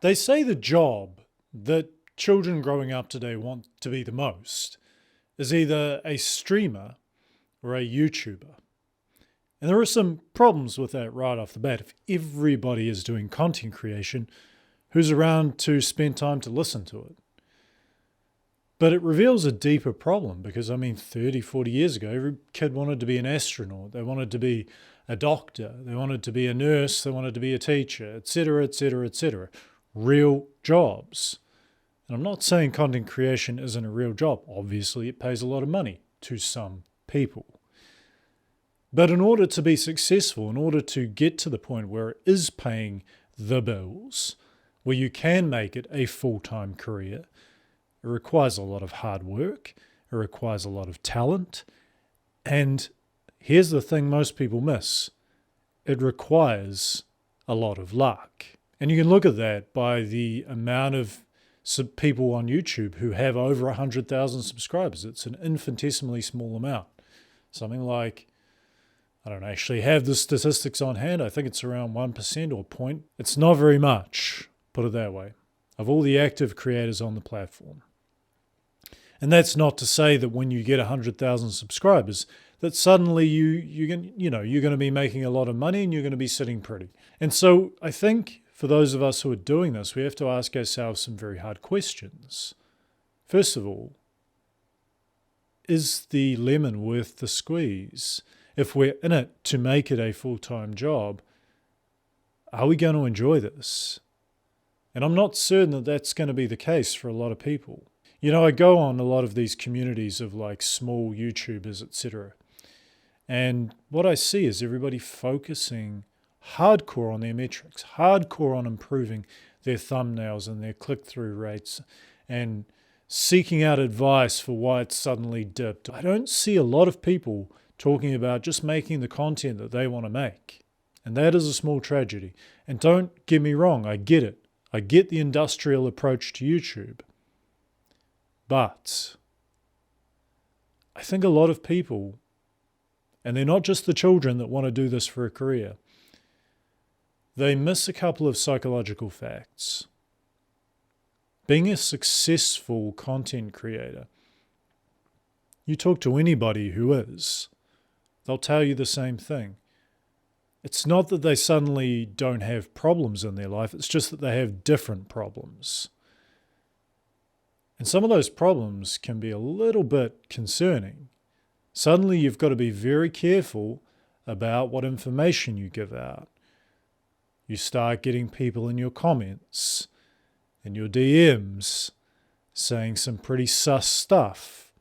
They say the job that children growing up today want to be the most is either a streamer or a YouTuber. And there are some problems with that right off the bat. If everybody is doing content creation, who's around to spend time to listen to it? But it reveals a deeper problem because, 30, 40 years ago, every kid wanted to be an astronaut. They wanted to be a doctor. They wanted to be a nurse. They wanted to be a teacher, etc., etc., etc. Real jobs. And I'm not saying content creation isn't a real job. Obviously, it pays a lot of money to some people. But in order to be successful, in order to get to the point where it is paying the bills, where you can make it a full-time career, it requires a lot of hard work, it requires a lot of talent, and here's the thing most people miss. It requires a lot of luck. And you can look at that by the amount of people on YouTube who have over 100,000 subscribers. It's an infinitesimally small amount. Something like, I don't actually have the statistics on hand. I think it's around 1% or point. It's not very much, put it that way, of all the active creators on the platform. And that's not to say that when you get 100,000 subscribers, that suddenly you're going to be making a lot of money and you're going to be sitting pretty. And so I think for those of us who are doing this, we have to ask ourselves some very hard questions. First of all, is the lemon worth the squeeze? If we're in it to make it a full-time job, are we going to enjoy this? And I'm not certain that that's going to be the case for a lot of people. I go on a lot of these communities of like small YouTubers, etc. And what I see is everybody focusing hardcore on their metrics, hardcore on improving their thumbnails and their click-through rates and seeking out advice for why it's suddenly dipped. I don't see a lot of people talking about just making the content that they want to make. And that is a small tragedy. And don't get me wrong, I get it. I get the industrial approach to YouTube. But I think a lot of people, and they're not just the children that want to do this for a career, they miss a couple of psychological facts. Being a successful content creator, you talk to anybody who is, they'll tell you the same thing. It's not that they suddenly don't have problems in their life, it's just that they have different problems. And some of those problems can be a little bit concerning. Suddenly you've got to be very careful about what information you give out. You start getting people in your comments, in your DMs, saying some pretty sus stuff.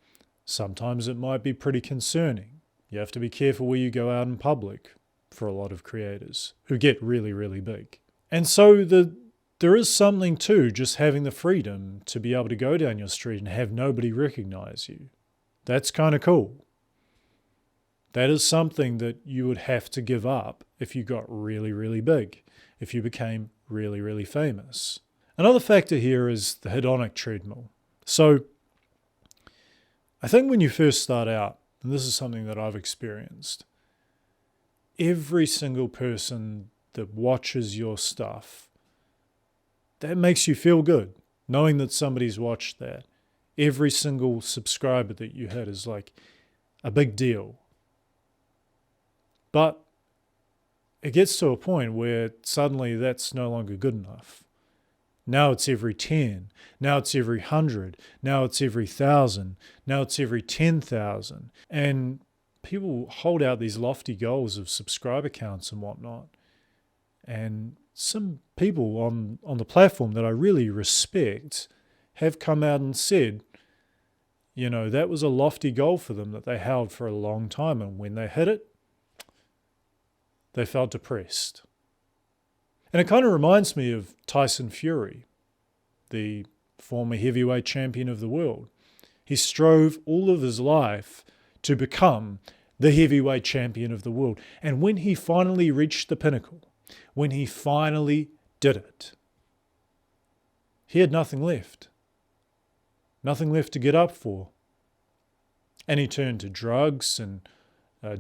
Sometimes it might be pretty concerning. You have to be careful where you go out in public for a lot of creators who get really, really big. And so there is something to just having the freedom to be able to go down your street and have nobody recognize you. That's kind of cool. That is something that you would have to give up if you got really, really big, if you became really, really famous. Another factor here is the hedonic treadmill. So I think when you first start out, and this is something that I've experienced, every single person that watches your stuff, that makes you feel good, knowing that somebody's watched that. Every single subscriber that you hit is like a big deal. But it gets to a point where suddenly that's no longer good enough. Now it's every 10. Now it's every 100. Now it's every 1,000. Now it's every 10,000. And people hold out these lofty goals of subscriber counts and whatnot. And some people on the platform that I really respect have come out and said, that was a lofty goal for them that they held for a long time. And when they hit it, they felt depressed. And it kind of reminds me of Tyson Fury, the former heavyweight champion of the world. He strove all of his life to become the heavyweight champion of the world. And when he finally reached the pinnacle, when he finally did it, he had nothing left. Nothing left to get up for. And he turned to drugs and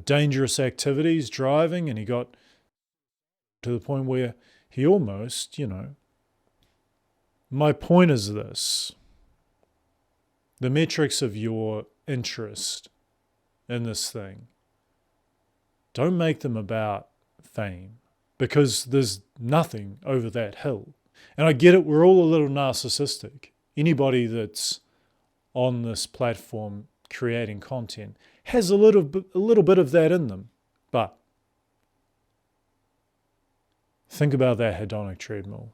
dangerous activities, driving, and he got to the point where he almost, My point is this. The metrics of your interest in this thing, don't make them about fame, because there's nothing over that hill. And I get it, we're all a little narcissistic. Anybody that's on this platform creating content has a little bit of that in them. But think about that hedonic treadmill.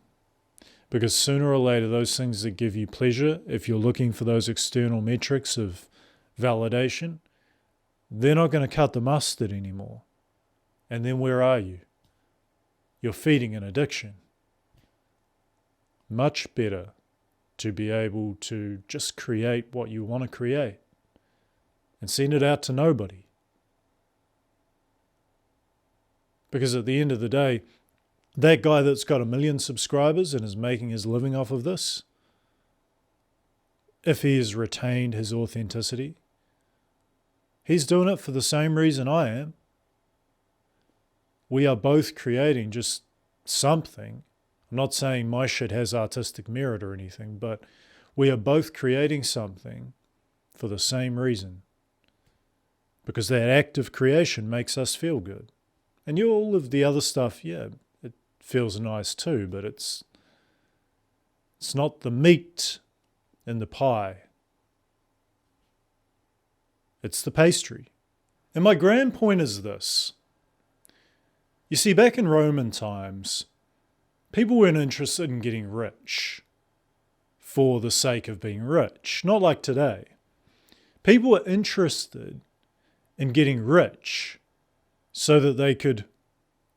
Because sooner or later, those things that give you pleasure, if you're looking for those external metrics of validation, they're not going to cut the mustard anymore. And then where are you? You're feeding an addiction. Much better to be able to just create what you want to create and send it out to nobody. Because at the end of the day, that guy that's got 1 million subscribers and is making his living off of this, if he has retained his authenticity, he's doing it for the same reason I am. We are both creating just something. I'm not saying my shit has artistic merit or anything, but we are both creating something for the same reason. Because that act of creation makes us feel good. And all of the other stuff, yeah, it feels nice too, but it's not the meat in the pie. It's the pastry. And my grand point is this. You see, back in Roman times, people weren't interested in getting rich for the sake of being rich. Not like today. People were interested in getting rich so that they could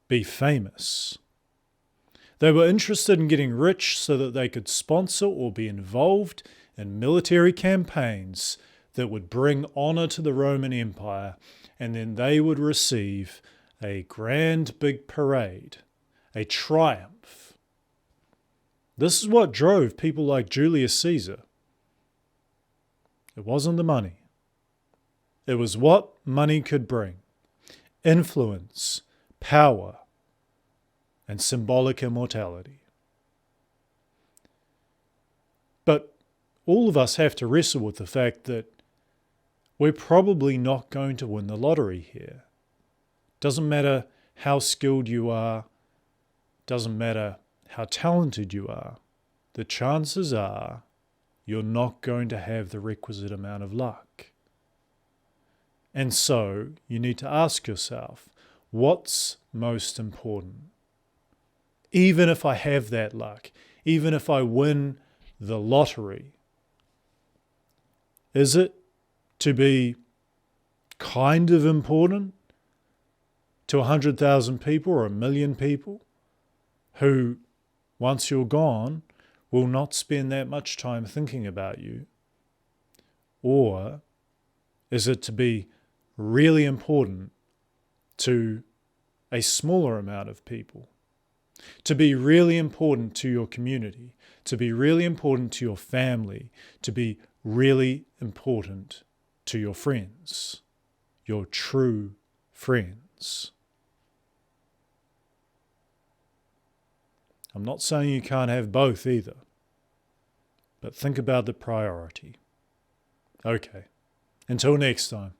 be famous. They were interested in getting rich so that they could sponsor or be involved in military campaigns that would bring honor to the Roman Empire, and then they would receive a grand big parade, a triumph. This is what drove people like Julius Caesar. It wasn't the money. It was what money could bring. Influence, power, and symbolic immortality. But all of us have to wrestle with the fact that we're probably not going to win the lottery here. Doesn't matter how skilled you are, doesn't matter how talented you are, the chances are you're not going to have the requisite amount of luck. And so you need to ask yourself, what's most important? Even if I have that luck, even if I win the lottery, is it to be kind of important to 100,000 people or 1 million people who, once you're gone, will not spend that much time thinking about you? Or is it to be really important to a smaller amount of people? To be really important to your community, to be really important to your family, to be really important to your friends, your true friends. I'm not saying you can't have both either, but think about the priority. Okay, until next time.